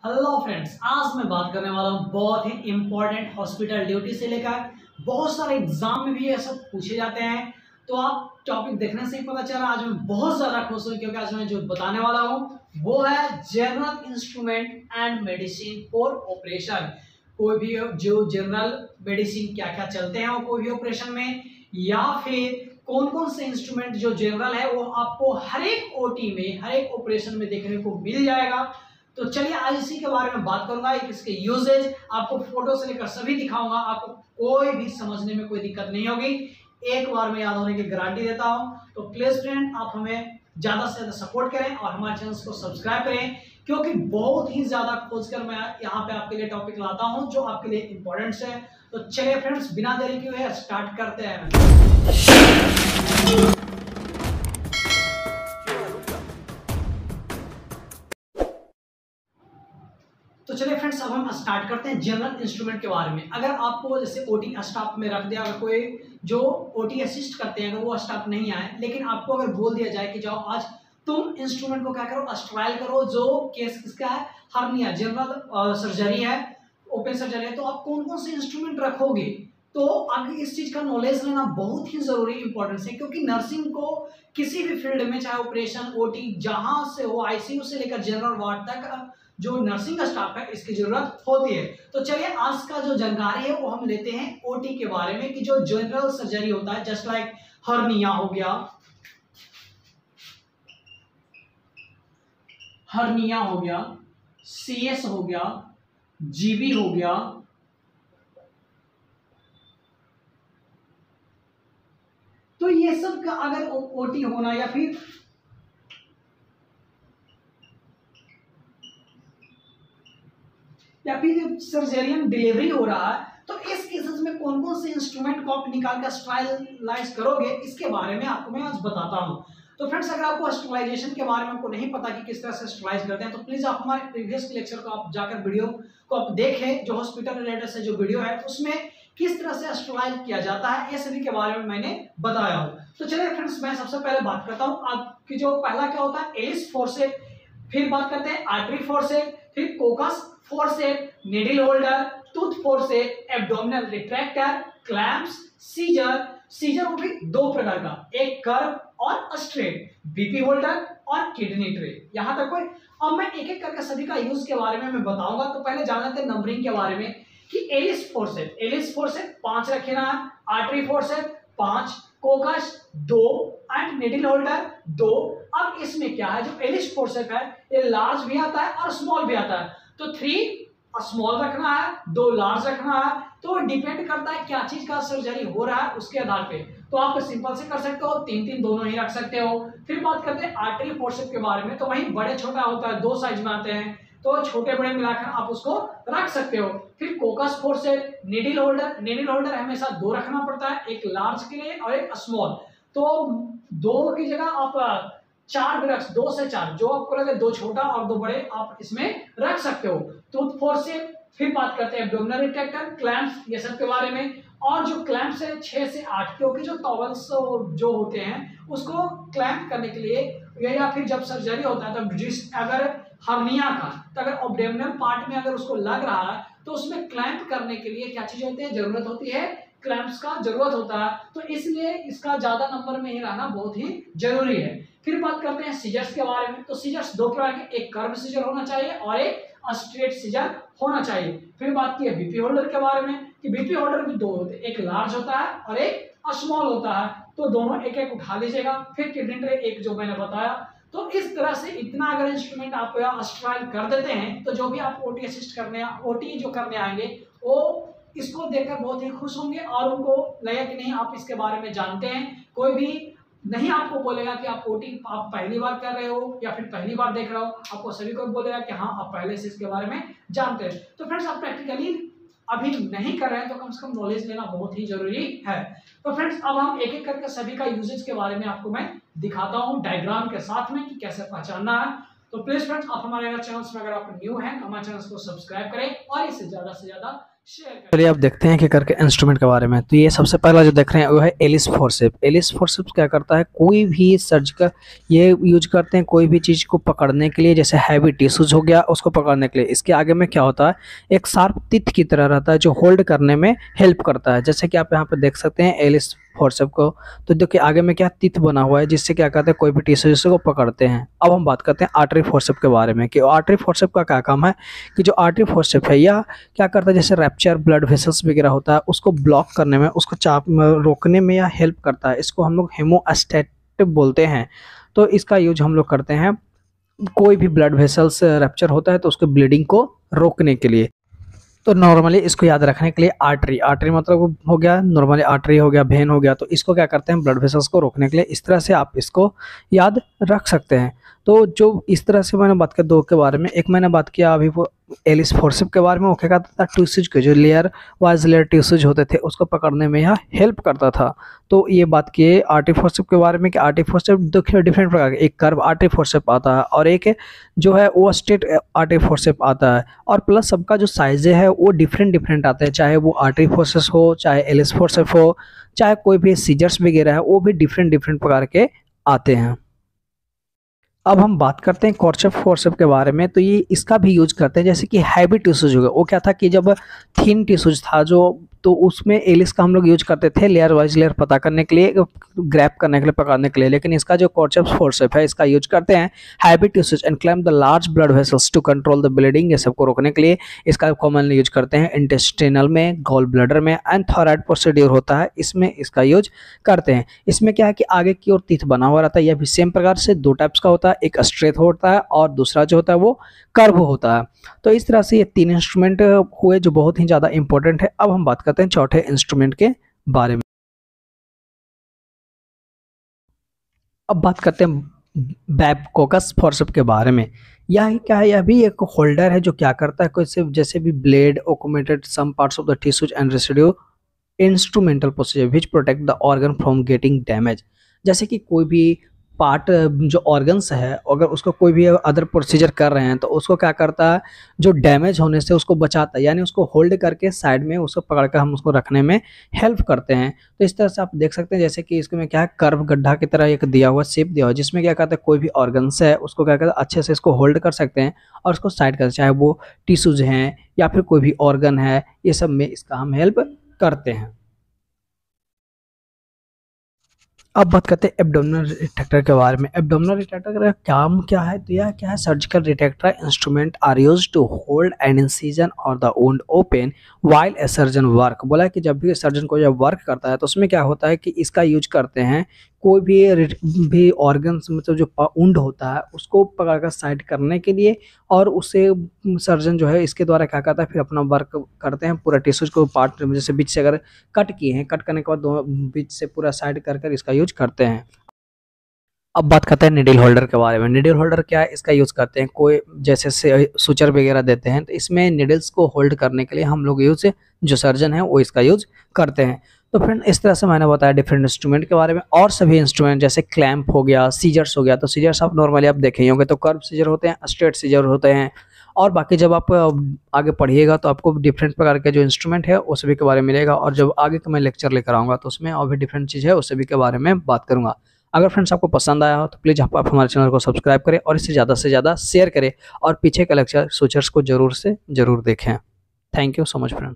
Hello friends, आज मैं बात करने वाला हूँ बहुत ही इंपॉर्टेंट हॉस्पिटल ड्यूटी से लेकर बहुत सारे एग्जाम में भी ये सब पूछे जाते हैं। तो आप टॉपिक देखने से ही पता चला, आज मैं बहुत ज़्यादा खुश हूँ क्योंकि आज मैं जो बताने वाला हूँ वो है general instrument and medicine for operation. कोई भी जो जनरल मेडिसिन क्या क्या चलते हैं वो कोई भी ऑपरेशन में, या फिर कौन कौन से इंस्ट्रूमेंट जो जनरल है वो आपको हर एक ओटी में, हर एक ऑपरेशन में देखने को मिल जाएगा। तो चलिए आज इसी के बारे में बात करूंगा, एक इसके यूजेज आपको फोटो से लेकर सभी दिखाऊंगा। आपको कोई भी समझने में कोई दिक्कत नहीं होगी, एक बार में याद होने की गारंटी देता हूं। तो प्लीज फ्रेंड, आप हमें ज्यादा से ज्यादा सपोर्ट करें और हमारे चैनल को सब्सक्राइब करें, क्योंकि बहुत ही ज्यादा खोजकर मैं यहाँ पे आपके लिए टॉपिक लाता हूँ जो आपके लिए इंपॉर्टेंट है। तो चलिए फ्रेंड्स, बिना देरी के हुए स्टार्ट करते हैं। तो चलिए फ्रेंड्स, अब हम स्टार्ट करते हैं जनरल इंस्ट्रूमेंट के बारे में। अगर आपको जैसे ओटी स्टाफ में रख दिया, अगर कोई जो ओटी असिस्ट करते हैं अगर वो स्टाफ नहीं आए, लेकिन आपको अगर बोल दिया जाए कि जाओ आज तुम इंस्ट्रूमेंट को क्या करो, स्ट्राइल करो, जो केस किसका है, हर्निया, जनरल सर्जरी है, ओपन सर्जरी है, तो आप कौन कौन से इंस्ट्रूमेंट रखोगे। तो आगे इस चीज का नॉलेज लेना बहुत ही जरूरी इंपॉर्टेंस है, क्योंकि नर्सिंग को किसी भी फील्ड में, चाहे ऑपरेशन, ओटी, जहां से हो, आईसीयू से लेकर जनरल वार्ड तक जो नर्सिंग का स्टाफ है इसकी जरूरत होती है। तो चलिए आज का जो जानकारी है वो हम लेते हैं ओटी के बारे में, कि जो जनरल सर्जरी होता है, जस्ट लाइक हर्निया हो गया, हर्निया हो गया, सीएस हो गया, जीबी हो गया, तो ये सब का अगर ओटी होना, या फिर जब सर्जरियन डिलीवरी हो रहा है, तो इस केसेस में कौन कौन से इंस्ट्रूमेंट को आप निकाल कर स्टरलाइज करोगे, इसके बारे में आपको मैं आज बताता हूं। तो फ्रेंड्स, अगर आपको स्टरलाइजेशन के बारे में आपको नहीं पता कि किस तरह से स्टरलाइज करते हैं, तो प्लीज आप हमारे प्रीवियस लेक्चर को आप जाकर वीडियो को आप देखें, जो हॉस्पिटल रिलेटेड से जो वीडियो है उसमें किस तरह से स्टरलाइज किया जाता है, ये सभी के बारे में मैंने बताया हूँ। तो चलिए फ्रेंड्स, मैं सबसे पहले बात करता हूँ आपकी जो पहला क्या होता है, एलिस फोर्सेप, फिर बात करते हैं आर्टरी फोर्सेप, फिर Kocher's forcep, needle holder, tooth forcep, abdominal retractor, clamps, scissor. Scissor वो भी दो प्रकार का, एक कर्व और स्ट्रेट, बीपी होल्डर और किडनी ट्रे, यहां तक कोई। अब मैं एक एक करके सभी का यूज के बारे में मैं बताऊंगा। तो पहले जान लेते हैं नंबरिंग के बारे में, कि एलिस फोर्सेप 5 रखना है, artery forcep 5, Kocher's 2 and needle holder 2। अब इसमें क्या है, जो एलिस फोर्सेप है ये लार्ज भी आता है और स्मॉल भी आता है। तो 3 स्मॉल रखना है, 2 लार्ज रखना है। तो डिपेंड करता है क्या चीज का सर्जरी हो रहा है उसके आधार पे। तो आप सिंपल से कर सकते हो, 3 दोनों ही रख सकते हो। फिर बात करते हैं आर्टरी फोर्सेप के बारे में, तो वही बड़े छोटा होता है, 2 साइज में आते हैं, तो छोटे बड़े मिलाकर आप उसको रख सकते हो। फिर कोकस फोर्सेप, नीडल होल्डर हमेशा 2 रखना पड़ता है, एक लार्ज के लिए और एक स्मॉल। तो 2 की जगह आप 4 भी रख, 2 से 4, जो आपको लगे, 2 छोटा और 2 बड़े आप इसमें रख सकते हो। टूथ फोर्सेप, फिर बात करते हैं एब्डोमिनल रिट्रैक्टर, क्लैंप्स, ये सब के बारे में। और जो क्लैंप्स है 6 से 8, क्योंकि जो टॉवल्स जो होते हैं उसको क्लैंप करने के लिए, या फिर जब सर्जरी होता है तब अगर हर्निया का, तो अगर एब्डोमिनल पार्ट में अगर उसको लग रहा है तो उसमें क्लैंप करने के लिए क्या चीज होती है, जरूरत होती है, क्लैंप्स का जरूरत होता है। तो इसलिए इसका ज्यादा नंबर में ही रहना बहुत ही जरूरी है। फिर बात करते हैं सीजर्स के बारे में। तो सीजर्स 2 प्रकार के, एक कर्व सीजर होना चाहिए और एक स्ट्रेट सीजर होना चाहिए। फिर बात की है बीपी होल्डर के बारे में, कि बीपी होल्डर भी 2 होते हैं, एक लार्ज होता है और एक स्मॉल होता है, तो दोनों एक एक उठा लीजिएगा। फिर किडनी ट्रे, एक जो मैंने बताया। तो इस तरह से इतना अगर इंस्ट्रूमेंट आप स्ट्राइल कर देते हैं, तो जो भी आप ओटी असिस्ट करने, ओटी जो करने आएंगे, वो इसको देखकर बहुत ही खुश होंगे और उनको लगेगा कि नहीं, आप इसके बारे में जानते हैं। कोई भी नहीं आपको बोलेगा कि आप ओटी आप पहली बार कर रहे हो या फिर पहली बार देख रहे हो, आपको सभी को बोलेगा कि हाँ, आप पहले से इसके बारे में जानते हैं। तो फ्रेंड्स, आप प्रैक्टिकली अभी नहीं कर रहे हैं तो कम से कम नॉलेज लेना बहुत ही जरूरी है। तो फ्रेंड्स, अब हम एक एक करके सभी का यूजेज के बारे में आपको मैं दिखाता हूँ डायग्राम के साथ में, कि कैसे पहचानना है। तो प्लीज फ्रेंड्स, आप हमारे चैनल में अगर आप न्यू हैं तो हमारे चैनल को सब्सक्राइब करें और इसे ज्यादा से ज्यादा शेयर करें। चलिए अब देखते हैं कि करके इंस्ट्रूमेंट के बारे में। तो ये सबसे पहला जो देख रहे हैं वो है एलिस फोर्सेप। एलिस फोर्सेप क्या करता है, कोई भी सर्जिकल ये यूज करते हैं कोई भी चीज़ को पकड़ने के लिए, जैसे हैवी टिश्यूज हो गया उसको पकड़ने के लिए। इसके आगे में क्या होता है, एक शार्प टिथ की तरह रहता है जो होल्ड करने में हेल्प करता है। जैसे कि आप यहाँ पे देख सकते हैं एलिस फोर्सेप को, तो देखिए आगे में क्या टिथ बना हुआ है जिससे क्या कहते हैं कोई भी टिश्यू को पकड़ते हैं। अब हम बात करते हैं आर्टरी फोर्सेप के बारे में कि आर्टरी फोर्सेप का क्या काम है। कि जो आर्टरी फोर्सेप है यह क्या करता है, जैसे रैप्चर ब्लड वेसल्स वगैरह होता है उसको ब्लॉक करने में, उसको चाप रोकने में यह हेल्प करता है। इसको हम लोग हेमोस्टैट बोलते हैं। तो इसका यूज हम लोग करते हैं कोई भी ब्लड वेसल्स रैप्चर होता है तो उसके ब्लीडिंग को रोकने के लिए। तो नॉर्मली इसको याद रखने के लिए आर्टरी, आर्टरी मतलब हो गया नॉर्मली आर्टरी हो गया, वेन हो गया, तो इसको क्या करते हैं ब्लड वेसल्स को रोकने के लिए। इस तरह से आप इसको याद रख सकते हैं। तो जो इस तरह से मैंने बात किया दो के बारे में, एक मैंने बात किया अभी वो एलिस फोर्सेप के बारे में, वो क्या करता था टिश्यूज के जो लेयर वाइज लेयर टिश्यूज होते थे उसको पकड़ने में यह हेल्प करता था। तो ये बात किए आर्टरी फोर्सेप के बारे में कि आर्टरी फोर्सेप डिफरेंट प्रकार के, एक कर्व आर्टरी फोर्सेप आता है और एक जो है वो स्ट्रेट आर्टरी फोर्सेप आता है, और प्लस सबका जो साइज है वो डिफरेंट डिफरेंट आता है, चाहे वो आर्टरी फोर्सेप हो चाहे एलिस फोर्सेप हो चाहे कोई भी सीजर्स वगैरह है, वो भी डिफरेंट डिफरेंट प्रकार के आते हैं। अब हम बात करते हैं कॉर्सेप फोर्सेप के बारे में। तो ये इसका भी यूज करते हैं, जैसे कि हैवी टिश्यूज हो गया, वो क्या था कि जब थिन टिश्यूज था जो, तो उसमें एलिस का हम लोग यूज करते थे लेयर वाइज लेयर पता करने के लिए, ग्रैप करने के लिए, पकड़ने के लिए। लेकिन इसका जो कॉर्सेप फोर्सेप है इसका यूज करते हैं heavy tissues and clamp the large blood vessels to control the bleeding, ये सबको रोकने के लिए। इसका कॉमनली यूज करते हैं इंटेस्टिनल में, गॉल ब्लडर में एंड थॉराइड प्रोसीड्यूर होता है इसमें इसका यूज करते हैं। इसमें क्या है कि आगे की ओर टीथ बना हुआ रहता है, यह भी सेम प्रकार से दो टाइप्स का होता है, एक स्ट्रेट होता है और दूसरा जो होता है वो कर्व होता है। तो इस तरह से ये तीन इंस्ट्रूमेंट हुए जो बहुत ही ज़्यादा इंपॉर्टेंट है। अब हम बात करते हैं चौथे इंस्ट्रूमेंट के बारे में। अब बात करते हैं बैबकॉकस फोर्सेप के बारे में। यह क्या है, यह भी एक होल्डर है जो क्या करता है कोई से जैसे भी ब्लेड ओकोमेटेड some parts of the tissues and residue instrumental procedure which protect the organ from getting damage. जैसे कि कोई भी पार्ट जो ऑर्गन्स है अगर उसको कोई भी अदर प्रोसीजर कर रहे हैं तो उसको क्या करता है, जो डैमेज होने से उसको बचाता है, यानी उसको होल्ड करके साइड में उसको पकड़ कर हम उसको रखने में हेल्प करते हैं। तो इस तरह से आप देख सकते हैं जैसे कि इसमें क्या है कर्व गड्ढा की तरह एक दिया हुआ शेप दिया हुआ जिसमें क्या कहते हैं कोई भी ऑर्गन्स है उसको क्या कहते हैं अच्छे से इसको होल्ड कर सकते हैं और उसको साइड कर, चाहे वो टिश्यूज हैं या फिर कोई भी ऑर्गन है, ये सब में इसका हम हेल्प करते हैं। अब बात करते हैं एब्डोमिनल रिट्रैक्टर के बारे में। एब्डोमिनल रिट्रैक्टर का काम क्या है, तो यह क्या है surgical retractor instrument are used to hold an incision और the wound open while a surgeon work. बोला है कि जब भी सर्जन को जब वर्क करता है तो उसमें क्या होता है कि इसका यूज करते हैं कोई भी ऑर्गन्स मतलब जो वुंड होता है उसको पकड़कर साइड करने के लिए, और उसे सर्जन जो है इसके द्वारा क्या करता है फिर अपना वर्क करते हैं पूरा टिश्यूज को पार्ट जैसे बीच से अगर कट किए हैं, कट करने के बाद दोनों बीच से पूरा साइड कर कर इसका यूज करते हैं। अब बात करते हैं निडल होल्डर के बारे में। निडल होल्डर क्या है, इसका यूज करते हैं कोई जैसे से सुचर वगैरह देते हैं तो इसमें निडल्स को होल्ड करने के लिए हम लोग यूज जो सर्जन है वो इसका यूज करते हैं। तो फ्रेंड इस तरह से मैंने बताया डिफरेंट इंस्ट्रूमेंट के बारे में, और सभी इंस्ट्रूमेंट जैसे क्लैंप हो गया, सीजर्स हो गया। तो सीजर्स आप नॉर्मली आप देखे ही होंगे तो कर्व सीजर होते हैं, स्ट्रेट सीजर होते हैं, और बाकी जब आप आगे पढ़िएगा तो आपको डिफरेंट प्रकार के जो इंस्ट्रूमेंट है उस सभी के बारे में मिलेगा, और जब आगे का मैं लेक्चर लेकर आऊँगा तो उसमें और भी डिफरेंट चीज़ है उस सभी के बारे में बात करूँगा। अगर फ्रेंड्स आपको पसंद आया हो तो प्लीज़ आप हमारे चैनल को सब्सक्राइब करें और इसे ज़्यादा से ज़्यादा शेयर करें, और पीछे के लेक्चर सूचर्स को जरूर से ज़रूर देखें। Thank you so much friend.